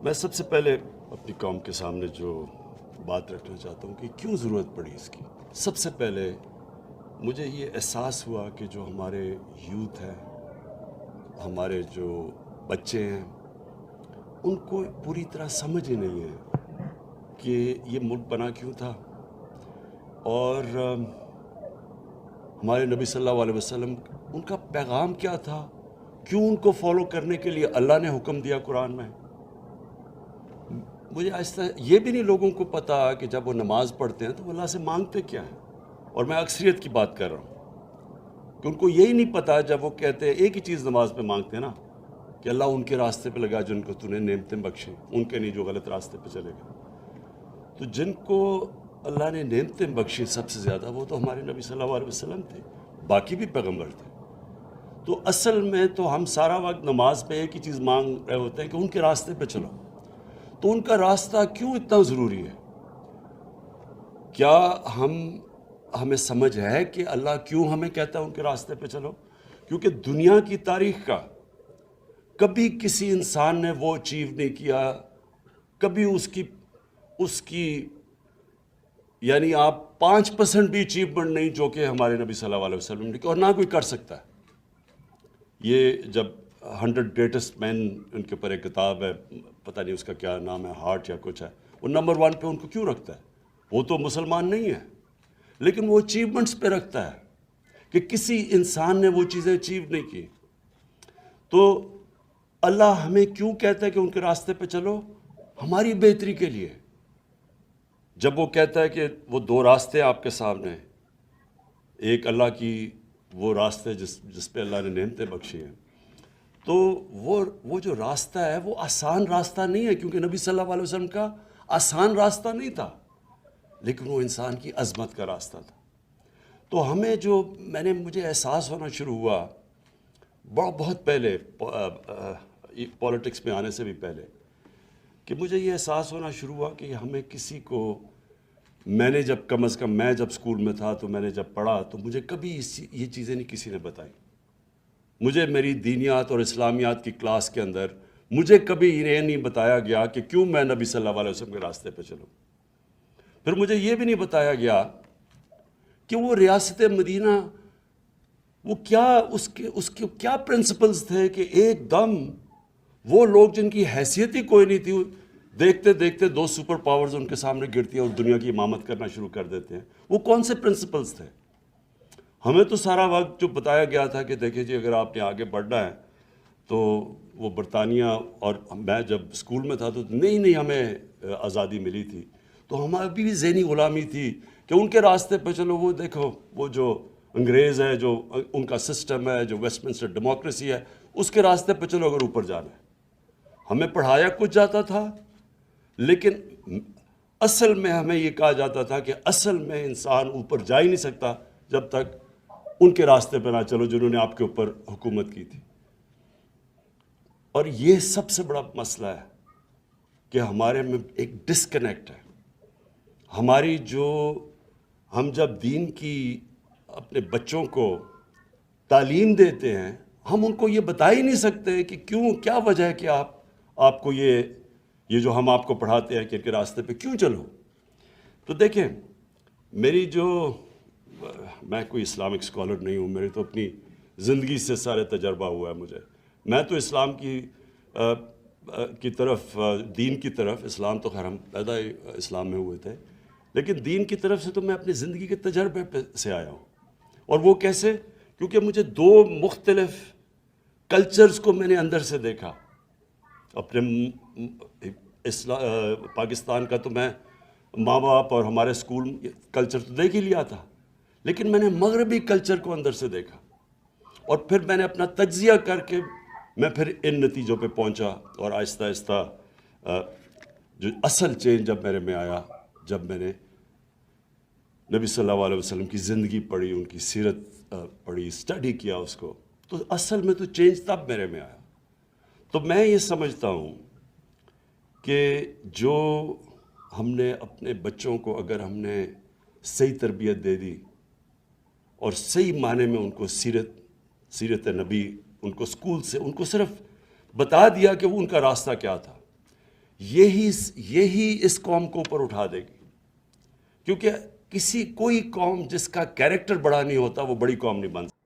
میں سب سے پہلے اپنی قوم کے سامنے جو بات رکھنا چاہتا ہوں کہ کیوں ضرورت پڑی اس کی. سب سے پہلے مجھے یہ احساس ہوا کہ جو ہمارے یوتھ ہے، ہمارے جو بچے ہیں، ان کو پوری طرح سمجھ ہی نہیں ہے کہ یہ ملک بنا کیوں تھا، اور ہمارے نبی صلی اللہ علیہ وسلم ان کا پیغام کیا تھا، کیوں ان کو فالو کرنے کے لیے اللہ نے حکم دیا قرآن میں. مجھے آہستہ یہ بھی نہیں لوگوں کو پتا کہ جب وہ نماز پڑھتے ہیں تو وہ اللہ سے مانگتے کیا ہیں. اور میں اکثریت کی بات کر رہا ہوں کہ ان کو یہی نہیں پتا. جب وہ کہتے ہیں ایک ہی چیز نماز پہ مانگتے ہیں نا، کہ اللہ ان کے راستے پہ لگا جن کو تو نے نعمتیں بخشیں، ان کے نہیں جو غلط راستے پہ چلے گئے. تو جن کو اللہ نے نعمتیں بخشی سب سے زیادہ وہ تو ہمارے نبی صلی اللہ علیہ وسلم تھے، باقی بھی پیغمبر تھے. تو اصل میں تو ہم سارا وقت نماز پہ ایک ہی چیز مانگ رہے ہوتے ہیں کہ ان کے راستے پہ چلو. تو ان کا راستہ کیوں اتنا ضروری ہے؟ کیا ہمیں سمجھ ہے کہ اللہ کیوں ہمیں کہتا ہے ان کے راستے پہ چلو؟ کیونکہ دنیا کی تاریخ کا کبھی کسی انسان نے وہ اچیو نہیں کیا، کبھی اس کی یعنی آپ 5% بھی اچیومنٹ نہیں جو کہ ہمارے نبی صلی اللہ علیہ وسلم نے کی، اور نہ کوئی کر سکتا ہے. یہ جب 100 گریٹسٹ مین ان کے اوپر ایک کتاب ہے، پتہ نہیں اس کا کیا نام ہے، ہارٹ یا کچھ ہے، وہ نمبر 1 پہ ان کو کیوں رکھتا ہے؟ وہ تو مسلمان نہیں ہے، لیکن وہ اچیومنٹس پہ رکھتا ہے کہ کسی انسان نے وہ چیزیں اچیو نہیں کی. تو اللہ ہمیں کیوں کہتا ہے کہ ان کے راستے پہ چلو؟ ہماری بہتری کے لیے. جب وہ کہتا ہے کہ وہ 2 راستے آپ کے سامنے ہیں، ایک اللہ کی وہ راستے جس پہ اللہ نے نعمتیں بخشی ہیں، تو وہ جو راستہ ہے وہ آسان راستہ نہیں ہے، کیونکہ نبی صلی اللہ علیہ وسلم کا آسان راستہ نہیں تھا، لیکن وہ انسان کی عظمت کا راستہ تھا. تو ہمیں مجھے احساس ہونا شروع ہوا بہت پہلے، پولیٹکس میں آنے سے بھی پہلے، کہ مجھے یہ احساس ہونا شروع ہوا کہ ہمیں کسی کو، میں نے جب کم از کم میں جب اسکول میں تھا تو میں نے جب پڑھا تو مجھے کبھی یہ چیزیں نہیں کسی نے بتائی. مجھے میری دینیات اور اسلامیات کی کلاس کے اندر مجھے کبھی یہ نہیں بتایا گیا کہ کیوں میں نبی صلی اللہ علیہ وسلم کے راستے پہ چلوں. پھر مجھے یہ بھی نہیں بتایا گیا کہ وہ ریاست مدینہ، وہ کیا اس کے کیا پرنسپلز تھے کہ ایک دم وہ لوگ جن کی حیثیت ہی کوئی نہیں تھی، دیکھتے دیکھتے 2 سپر پاورز ان کے سامنے گرتی ہیں اور دنیا کی امامت کرنا شروع کر دیتے ہیں. وہ کون سے پرنسپلز تھے؟ ہمیں تو سارا وقت جو بتایا گیا تھا کہ دیکھیں جی اگر آپ نے آگے بڑھنا ہے تو وہ برطانیہ، اور میں جب اسکول میں تھا تو نہیں ہمیں آزادی ملی تھی، تو ہمیں ابھی بھی ذہنی غلامی تھی کہ ان کے راستے پہ چلو. وہ دیکھو وہ جو انگریز ہے، جو ان کا سسٹم ہے، جو ویسٹ منسٹر ڈیموکریسی ہے، اس کے راستے پہ چلو اگر اوپر جانا ہے. ہمیں پڑھایا کچھ جاتا تھا، لیکن اصل میں ہمیں یہ کہا جاتا تھا کہ اصل میں انسان اوپر جا ہی نہیں سکتا جب تک ان کے راستے پہ نہ چلو جنہوں نے آپ کے اوپر حکومت کی تھی. اور یہ سب سے بڑا مسئلہ ہے کہ ہمارے میں ایک ڈسکنیکٹ ہے. ہم جب دین کی اپنے بچوں کو تعلیم دیتے ہیں، ہم ان کو یہ بتا ہی نہیں سکتے کہ کیا وجہ ہے کہ آپ کو یہ جو ہم آپ کو پڑھاتے ہیں کہ ان کے راستے پہ کیوں چلو. تو دیکھیں، میں کوئی اسلامک اسکالر نہیں ہوں، میری تو اپنی زندگی سے سارے تجربہ ہوا ہے. میں تو اسلام کی طرف، دین کی طرف، اسلام تو خیر ہم پیدا اسلام میں ہوئے تھے، لیکن دین کی طرف سے تو میں اپنی زندگی کے تجربے سے آیا ہوں. اور وہ کیسے؟ کیونکہ مجھے 2 مختلف کلچرز کو میں نے اندر سے دیکھا. اپنے پاکستان کا تو میں ماں باپ اور ہمارے اسکول کلچر تو دیکھ ہی لیا تھا، لیکن میں نے مغربی کلچر کو اندر سے دیکھا، اور پھر میں نے اپنا تجزیہ کر کے میں پھر ان نتیجوں پہ پہنچا. اور آہستہ آہستہ جو اصل چینج جب میرے میں آیا، جب میں نے نبی صلی اللہ علیہ وسلم کی زندگی پڑھی، ان کی سیرت پڑھی، اسٹڈی کیا اس کو، تو اصل میں تو چینج تب میرے میں آیا. تو میں یہ سمجھتا ہوں کہ جو ہم نے اپنے بچوں کو، اگر ہم نے صحیح تربیت دے دی اور صحیح معنی میں ان کو سیرت نبی، ان کو اسکول سے ان کو صرف بتا دیا کہ وہ ان کا راستہ کیا تھا، یہی اس قوم کو اوپر اٹھا دے گی، کیونکہ کوئی قوم جس کا کیریکٹر بڑا نہیں ہوتا وہ بڑی قوم نہیں بن سکتی۔